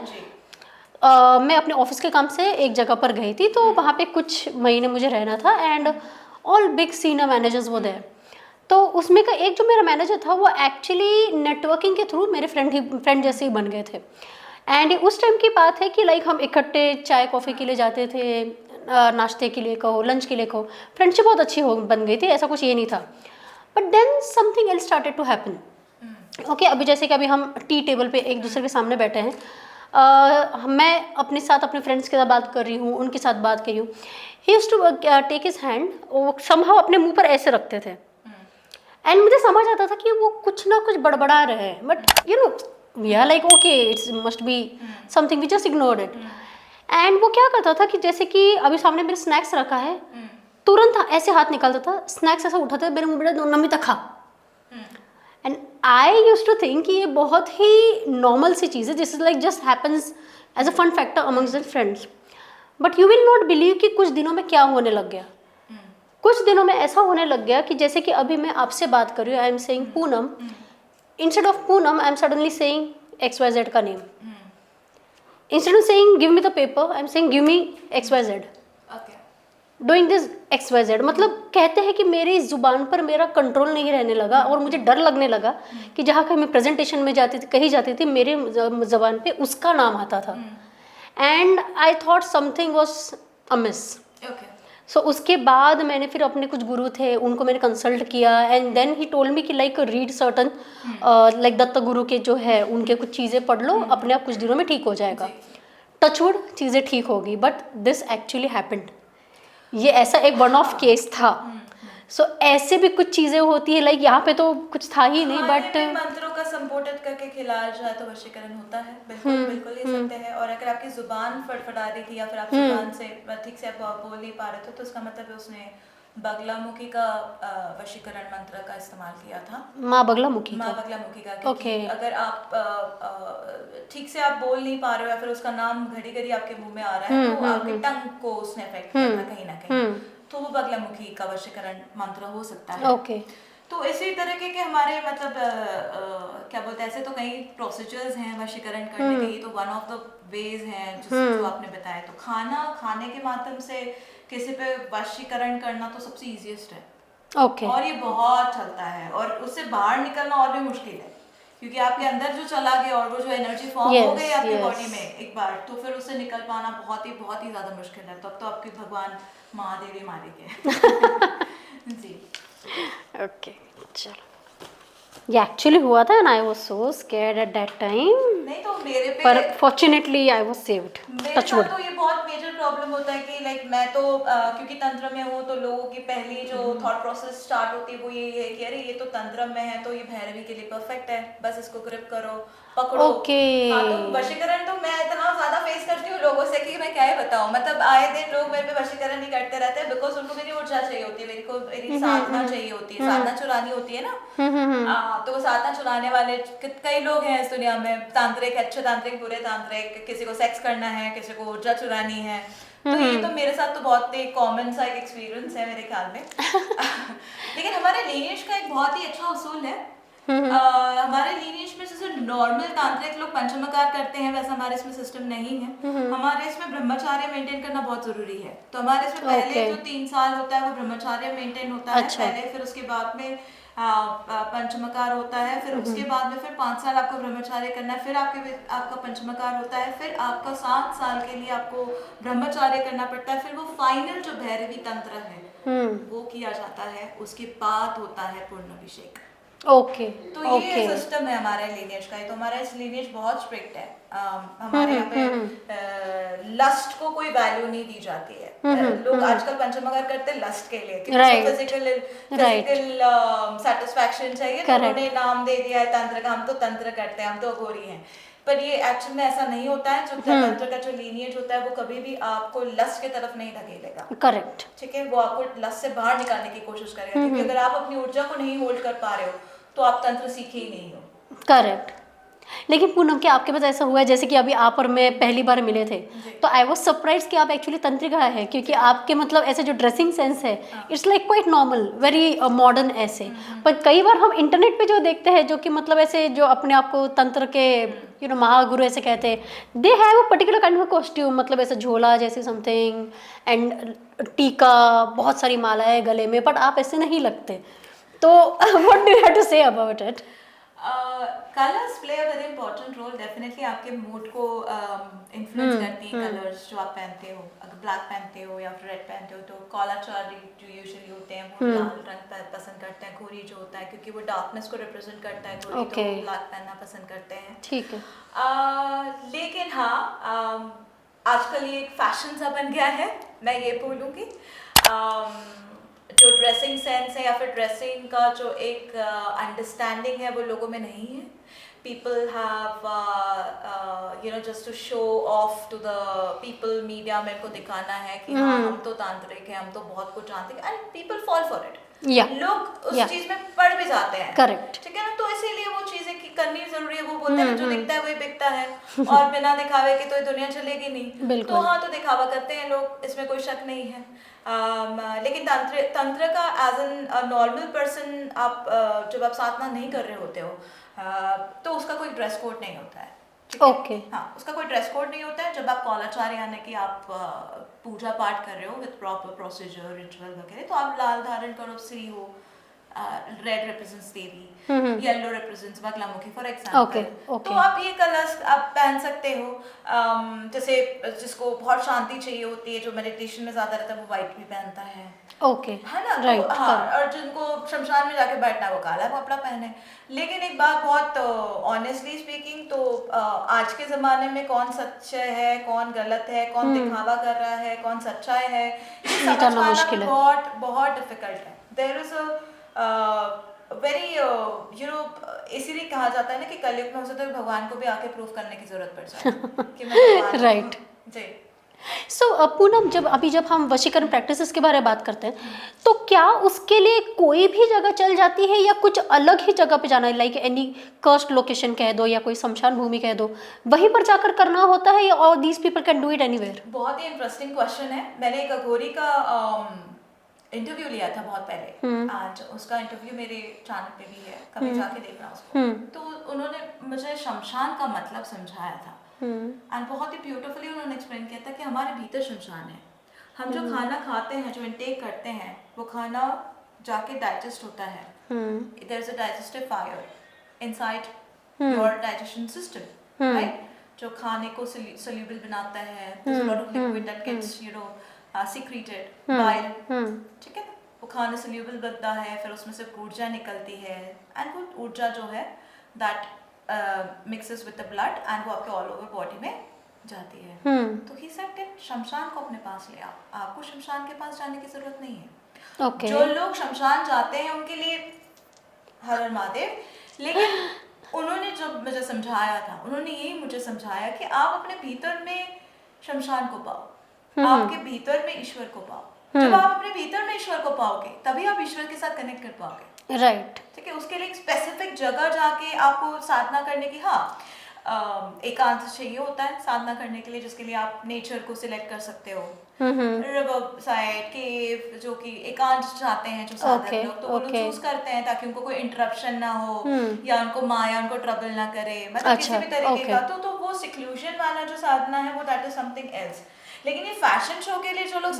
मैं अपने ऑफिस के काम से एक जगह पर गई थी, तो वहाँ पे कुछ महीने मुझे रहना था and all big senior managers वो देयर। तो उसमें का एक जो मेरा मैनेजर था वो एक्चुअली नेटवर्किंग के थ्रू मेरे फ्रेंड जैसे ही बन गए थे। एंड उस टाइम की बात है कि लाइक हम इकट्ठे चाय कॉफ़ी के लिए जाते थे, नाश्ते के लिए कहो, लंच के लिए कहो, फ्रेंडशिप बहुत अच्छी बन गई थी, ऐसा कुछ ये नहीं था। But then something else started to happen. Okay, अभी जैसे कि अभी हम टी टेबल पे एक दूसरे के सामने बैठे हैं, मैं अपने साथ अपने फ्रेंड्स के साथ बात कर रही हूँ, उनके साथ बात कर रही हूँ। He used to take his hand, वो समहाउ अपने मुंह पर ऐसे रखते थे एंड मुझे समझ आता था कि वो कुछ ना कुछ बड़बड़ा रहे हैं, but you know we are like okay it's must be something, we just ignored it. And वो क्या करता था कि जैसे कि अभी सामने मेरे स्नैक्स रखा है, तुरंत ऐसे हाथ निकालता था, स्नैक्स ऐसा उठाता था, मेरे मुंह में नमी तक खा। And I used to think कि ये बहुत ही नॉर्मल सी चीज़ है, this is like just happens as a fun factor amongst the friends. But you will not believe कि कुछ दिनों में क्या होने लग गया। कुछ दिनों में ऐसा होने लग गया कि जैसे कि अभी मैं आपसे बात कर रही हूँ, I am saying Poonam, instead of Poonam I am suddenly saying XYZ का name. Instead of saying give me the paper, I am saying give me XYZ। Doing this XYZ, मतलब कहते हैं कि मेरी जुबान पर मेरा कंट्रोल नहीं रहने लगा और मुझे डर लगने लगा कि जहाँ कहीं मैं प्रेजेंटेशन में जाती थी, कहीं जाती थी, मेरे जबान पे उसका नाम आता था। And I thought something was amiss. So उसके बाद मैंने फिर अपने कुछ गुरु थे उनको मैंने कंसल्ट किया and then he told me कि like read certain like Datta Guru के जो है उनके कुछ चीज़ें पढ़ लो, अपने आप कुछ दिनों में ठीक हो जाएगा। टचवुड चीज़ें ठीक होगी, बट दिस एक्चुअली हैपेंड। ये ऐसा एक वन ऑफ केस था। सो ऐसे भी कुछ चीज़ें होती है, लाइक यहाँ पे तो कुछ था ही नहीं, बट मंत्रों का संपोधित करके खिलाया जाए तो वशीकरण होता है। बिल्कुल बिल्कुल ही सत्य है। और अगर आपकी जुबान फड़फड़ा रही थी या फिर आप जुबान से ठीक से आप बोल नहीं पा रहे थे तो उसका मतलब उसने बगलामुखी का वशीकरण मंत्र का इस्तेमाल किया था। माँ बगलामुखी का क्योंकि अगर आप ठीक से आप बोल नहीं पा रहे हो या फिर उसका नाम घड़ी घड़ी आपके मुंह में आ रहा है तो आपके टंग को उसने अफेक्ट किया था कहीं ना कहीं, तो वो बगलामुखी का वशीकरण मंत्र हो सकता है। ओके। तो इसी तरीके के हमारे मतलब क्या बोलते हैं, ऐसे तो कई प्रोसीजर्स हैं वशीकरण करने के, तो वन ऑफ द वेज हैं जो आपने बताया। तो खाने के माध्यम से किसी पे वशीकरण करना तो सबसे इजीएस्ट है। ओके। और ये बहुत चलता है और उससे बाहर निकलना और भी मुश्किल है, क्योंकि आपके अंदर जो चला गया और वो जो एनर्जी फॉर्म हो गई आपकी बॉडी में एक बार, तो फिर उससे निकल पाना बहुत ही ज्यादा मुश्किल है। तब तो आपके भगवान महादेवी मारे के जी। ओके, चलो। ये एक्चुअली हुआ था and I was so scared at that time. नहीं तो मेरे पे, पर fortunately I was saved. Touch wood. तो ये बहुत मेजर प्रॉब्लम होता है कि लाइक मैं तो क्योंकि तंत्र में हूँ, तो लोगों की पहली जो थॉट प्रोसेस स्टार्ट होती है वो ये है कि अरे ये तो तंत्र में है तो ये भैरवी के लिए परफेक्ट है, बस इसको ग्रिप करो, पकड़ो। हाँ, तो वशीकरण तो मैं इतना ज्यादा फेस करती हूँ लोगों से कि मैं क्या ही बताऊँ। मतलब आए दिन लोग मेरे पे वशीकरण नहीं करते रहते हैं बिकॉज उनको मेरी ऊर्जा चाहिए होती है, मेरी साधना चाहिए होती है, साधना चुरानी होती है ना। तो वो साधना चुराने वाले कई लोग हैं इस दुनिया में, तांत्रिक, अच्छे तांत्रिक, बुरे तांत्रिक, किसी को सेक्स करना है, किसी को ऊर्जा चुरानी है। तो ये तो मेरे साथ तो बहुत ही कॉमन सा एक एक्सपीरियंस है मेरे ख्याल में। लेकिन हमारे लीनिएज का एक बहुत ही अच्छा उसूल है। हमारे लीनिएज में जैसे नॉर्मल तांत्रिक लोग पंचमकार करते हैं वैसा हमारे इसमें सिस्टम नहीं है। हमारे इसमें ब्रह्मचार्य मेंटेन करना बहुत जरूरी है। तो हमारे इसमें पहले जो 3 साल होता है वो ब्रह्मचार्य मेंटेन होता है पहले, फिर उसके बाद में पंचमकार होता है, फिर उसके बाद में फिर 5 साल आपको ब्रह्मचार्य करना है, फिर आपका पंचमकार होता है, फिर आपका 7 साल के लिए आपको ब्रह्मचार्य करना पड़ता है, फिर वो फाइनल जो भैरवी तंत्र है वो किया जाता है, उसके बाद होता है पूर्णाभिषेक। ओके तो ये सिस्टम है हमारे लीनिएज का। तो हमारा इस लीनिएज बहुत स्ट्रिक्ट है। हमारे यहाँ पे लस्ट को कोई वैल्यू नहीं दी जाती है। लोग आजकल पंचमकार करते हैं लस्ट के लिए, क्योंकि फिजिकल सेटिस्फैक्शन चाहिए, तो उन्होंने नाम दे दिया है तंत्र का, हम तो तंत्र करते हैं, हम तो अघोरी हैं। पर ये एक्चुअल में ऐसा नहीं होता है। जो तंत्र का जो लीनिएज होता है वो कभी भी आपको लस्ट की तरफ नहीं धकेलेगा। करेक्ट। ठीक है, वो आपको लस्ट से बाहर निकालने की कोशिश करेगा, क्योंकि अगर आप अपनी ऊर्जा को नहीं होल्ड कर पा रहे हो तो आप तंत्र सीखे ही नहीं हो। करेक्ट। लेकिन पूनम, क्या आपके पास ऐसा हुआ है जैसे कि अभी आप और मैं पहली बार मिले थे तो आई वाज सरप्राइज कि आप एक्चुअली तंत्रिका है, क्योंकि आपके मतलब ऐसे जो ड्रेसिंग सेंस है it's like quite normal, very modern ऐसे। पर कई बार हम इंटरनेट पे जो देखते हैं जो कि मतलब ऐसे जो अपने आप को तंत्र के महागुरु ऐसे कहते हैं, they have a particular kind of costume, मतलब ऐसे झोला जैसे समथिंग एंड टीका, बहुत सारी मालाएं गले में, बट आप ऐसे नहीं लगते। तो what do you have to say about it? Colours play a very important role. Definitely आपके मूड को इन्फ्लुएंस करती हैं कलर्स जो आप पहनते हो। अगर ब्लैक पहनते हो या फिर रेड पहनते हो तो कॉलाचारी जो यूजुअली होते हैं वो लाल रंग पसंद करते हैं। घोरी जो होता है क्योंकि वो डार्कनेस को रिप्रेजेंट करता है, घोरी तो ब्लैक पहनना पसंद करते हैं। ठीक है। लेकिन हाँ, आजकल ये एक फैशन सा बन गया है, मैं ये बोलूँगी। जो ड्रेसिंग सेंस है या फिर ड्रेसिंग का जो एक अंडरस्टैंडिंग है वो लोगों में नहीं है। People have just to show off to the people, media में इनको दिखाना है कि हाँ हम तो तांत्रिक हैं, हम तो बहुत कुछ जानते हैं, and people fall for it. लोग उस चीज में पड़ भी जाते हैं। करेक्ट। ठीक है ना, तो इसीलिए वो चीजें करनी जरूरी है। वो बोलते हैं जो दिखता है वही बिकता है, और बिना दिखावे के तो ये दुनिया चलेगी नहीं। तो हाँ, तो दिखावा करते हैं लोग, इसमें कोई शक नहीं है। लेकिन तंत्र का एज एन नॉर्मल पर्सन आप जब आप साधना नहीं कर रहे होते हो तो उसका कोई ड्रेस कोड नहीं होता है। ओके। हाँ, उसका कोई ड्रेस कोड नहीं होता है। जब आप कॉलाचार्य यानी कि आप पूजा पाठ कर रहे हो विद प्रॉपर प्रोसीजर रिचुअल वगैरह, तो आप लाल धारण करो, श्री हो, red represents Devi, yellow represents Baglamukhi for example. तो आप ये कलर्स आप पहन सकते हो। जैसे जिसको बहुत शांति चाहिए होती है, जो मेडिटेशन में ज्यादा रहता है, वो व्हाइट भी पहनता है। ओके, है ना, राइट। तो हाँ, और जिनको शमशान में जाके बैठना है वो काला कपड़ा पहने। लेकिन एक बात बहुत ऑनेस्टली स्पीकिंग, तो आज के ज़माने में कौन सच्चा है, कौन गलत है, कौन दिखावा कर रहा है, कौन सच्चाई है, ये समझ पाना बहुत बहुत डिफिकल्ट है। देयर इज अ वेरी इसीलिए कहा जाता है ना कि कलयुग में हो सकता है भगवान को भी आके प्रूफ करने की जरूरत पड़ जाए कि मैं भगवान हूं। राइट जी। सो पूनम, जब हम वशीकरण प्रैक्टिसेस के बारे में बात करते हैं तो क्या उसके लिए कोई भी जगह चल जाती है या कुछ अलग ही जगह पे जाना है, लाइक एनी कर्स्ट लोकेशन कह दो या कोई शमशान भूमि कह दो, वहीं पर जाकर करना होता है, या और these people can do it anywhere? बहुत ही इंटरेस्टिंग क्वेश्चन है। मैंने एक अघोरी का इंटरव्यू लिया था बहुत पहले, आज उसका इंटरव्यू मेरे चैनल पे भी है, कभी जाके देखना उसको। तो उन्होंने मुझे शमशान का मतलब समझाया था, एंड बहुत ही ब्यूटीफुली उन्होंने एक्सप्लेन किया था कि हमारे भीतर शमशान है। हम जो खाना खाते हैं, जो इंटेक करते हैं, वो खाना जाके डाइजेस्ट होता है। There is a digestive fire inside your digestion system, right, जो खाने को सोल्यूबल बनाता है। There is a lot of liquid that gets secreted bile, ठीक है, वो खाने सोल्यूबल बनता है, फिर उसमें से ऊर्जा निकलती है, एंड वो ऊर्जा जो है that mixes with the blood, and वो आपके ऑल ओवर बॉडी में जाती है। तो ही सेड कि शमशान को अपने पास ले आओ, आपको शमशान के पास जाने की जरूरत नहीं है। जो लोग शमशान जाते हैं उनके लिए हर हर महादेव, लेकिन उन्होंने जो मुझे समझाया था, उन्होंने यही मुझे समझाया कि आप अपने भीतर में शमशान को पाओ, आपके भीतर में ईश्वर को पाओ। जब आप अपने भीतर में ईश्वर को पाओगे तभी आप ईश्वर के साथ कनेक्ट कर पाओगे। राइट, ठीक है, उसके लिए एक स्पेसिफिक जगह जाके आपको साधना करने की, हाँ, एकांत चाहिए होता है साधना करने के लिए, जिसके लिए आप नेचर को सिलेक्ट कर सकते हो। रिवर साइड, केव, जो कि एकांत चाहते हैं जो साधक लोग, तो वो लोग चूज करते हैं ताकि उनको कोई इंटरप्शन ना हो, या उनको माया उनको ट्रबल ना करे, मतलब किसी भी तरीके का। तो वो सिक्लूजन वाला जो साधना है वो दैट इज समथिंग एल्स। लेकिन ये फैशन शो के लिए जो लोग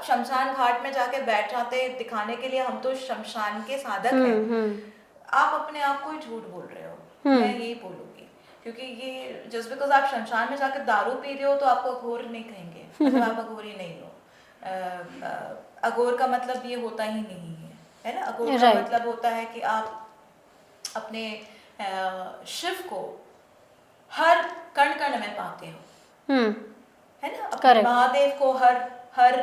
शमशान घाट में जाके बैठ जाते हैं दिखाने के लिए हम तो शमशान के साधक हैं, आप अपने आप को ही झूठ बोल रहे हो, मैं यही बोलूंगी। क्योंकि ये जस्ट बिकॉज आप शमशान में जाकर दारू पी रहे हो तो आपको अघोर नहीं कहेंगे, मतलब आप अघोरी नहीं हो। अघोर का मतलब ये होता ही नहीं है ना। अघोर का मतलब होता है कि आप अपने शिव को हर कण कण में पाते हो, है ना। अपने महादेव को हर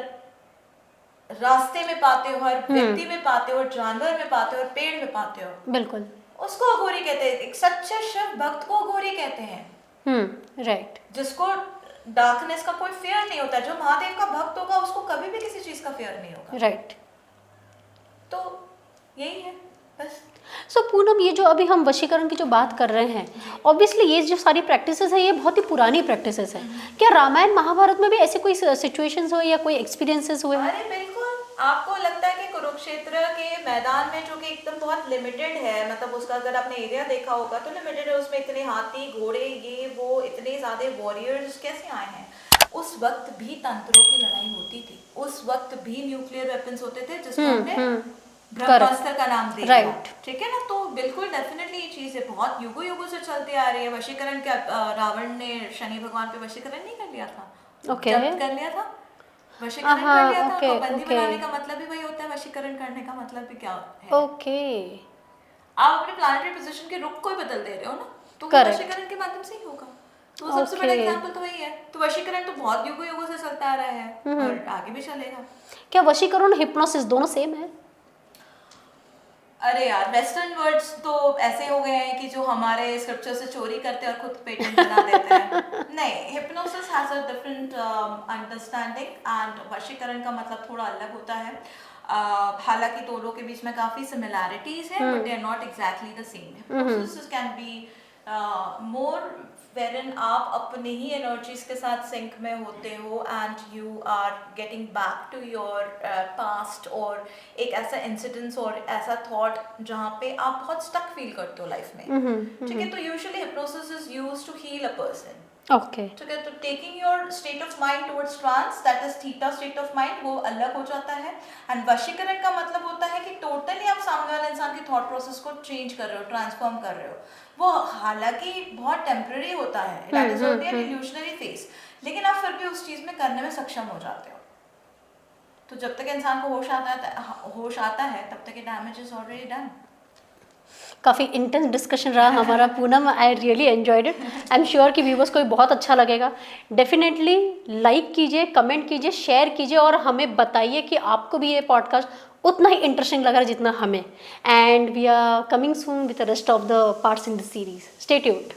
रास्ते में पाते हो, हर व्यक्ति में पाते हो, जानवर में पाते हो, और पेड़ में पाते हो। बिल्कुल, उसको अघोरी कहते हैं। एक सच्चे शिव भक्त को अघोरी कहते हैं। राइट। जिसको डार्कनेस का कोई फियर नहीं होता। जो महादेव का भक्त होगा उसको कभी भी किसी चीज का फियर नहीं होगा। राइट। तो यही है बस। सो पूनम, ये जो अभी हम वशीकरण की जो बात कर रहे हैं, ऑब्वियसली ये जो सारी प्रैक्टिसेस है ये बहुत ही पुरानी प्रैक्टिसेस है। क्या रामायण महाभारत में भी ऐसे कोई सिचुएशंस हुए या कोई एक्सपीरियंसेस हुए? अरे बिल्कुल। आपको लगता है कि कुरुक्षेत्र के मैदान में, जो कि एकदम बहुत लिमिटेड है, मतलब उसका अगर आपने एरिया देखा होगा तो लिमिटेड है, उसमें इतने हाथी घोड़े ये वो इतने ज्यादा वॉरियर्स कैसे आए हैं? उस वक्त भी तंत्रों की लड़ाई होती थी, उस वक्त भी न्यूक्लियर वेपन्स होते थे, जिसको हमने ब्रह्मास्त्र का नाम दे दिया। ठीक है ना। तो बिल्कुल डेफिनेटली ये चीज है, बहुत युगों युगों से चलती आ रही है। वशीकरण क्या रावण ने शनि भगवान पे वशीकरण नहीं कर लिया था? जब कर लिया था, वशीकरण कर लिया था। तो बंदी बनाने का मतलब भी वही होता है, वशीकरण करने का मतलब भी क्या है? ओके। आप अपने प्लानिटरी पोजीशन के रुख को ही बदल दे रहे हो ना, तो वशीकरण के माध्यम से ही होगा। तो सबसे बड़ा एग्जांपल तो वही है। तो वशीकरण तो बहुत युगों युगों से चलता आ रहा है और आगे भी चलेगा। क्या वशीकरण और हिप्नोसिस दोनों सेम है? अरे यार, वेस्टर्न वर्ड्स तो ऐसे हो गए हैं कि जो हमारे स्क्रिप्चर से चोरी करते हैं और खुद पेटेंट बना देते हैं। नहीं, hypnosis has a different understanding and vashikaran का मतलब थोड़ा अलग होता है। हालांकि दोनों के बीच में काफी सिमिलैरिटीज हैं, but they are not exactly the same. Hypnosis can be more wherein आप अपने ही एनर्जीज के साथ सिंक में होते हो and you are getting back to your past, और एक ऐसा इंसिडेंस और ऐसा थॉट जहाँ पे आप बहुत स्टक फील करते हो लाइफ में। ठीक है। तो usually hypnosis is used to heal a person. Okay. ठीक है। तो taking your state of mind towards trance, that is theta state of mind, वो अलग हो जाता है। एंड वशीकरण का मतलब होता है कि टोटली आप सामने वाले इंसान की थॉट प्रोसेस को चेंज कर रहे हो, ट्रांसफॉर्म कर रहे हो। वो हालांकि बहुत टेम्पररी होता है, that is only an illusionary phase, लेकिन आप फिर भी उस चीज में करने में सक्षम हो जाते हो। तो जब तक इंसान को होश आता है तब तक डैमेज इज ऑलरेडी डन। काफ़ी इंटेंस डिस्कशन रहा हमारा Poonam, I really enjoyed it. I am sure कि व्यूवर्स को बहुत अच्छा लगेगा। डेफिनेटली लाइक कीजिए, कमेंट कीजिए, शेयर कीजिए और हमें बताइए कि आपको भी ये पॉडकास्ट उतना ही इंटरेस्टिंग लग रहा है जितना हमें। And we are coming soon with the rest of the parts in the series. Stay tuned.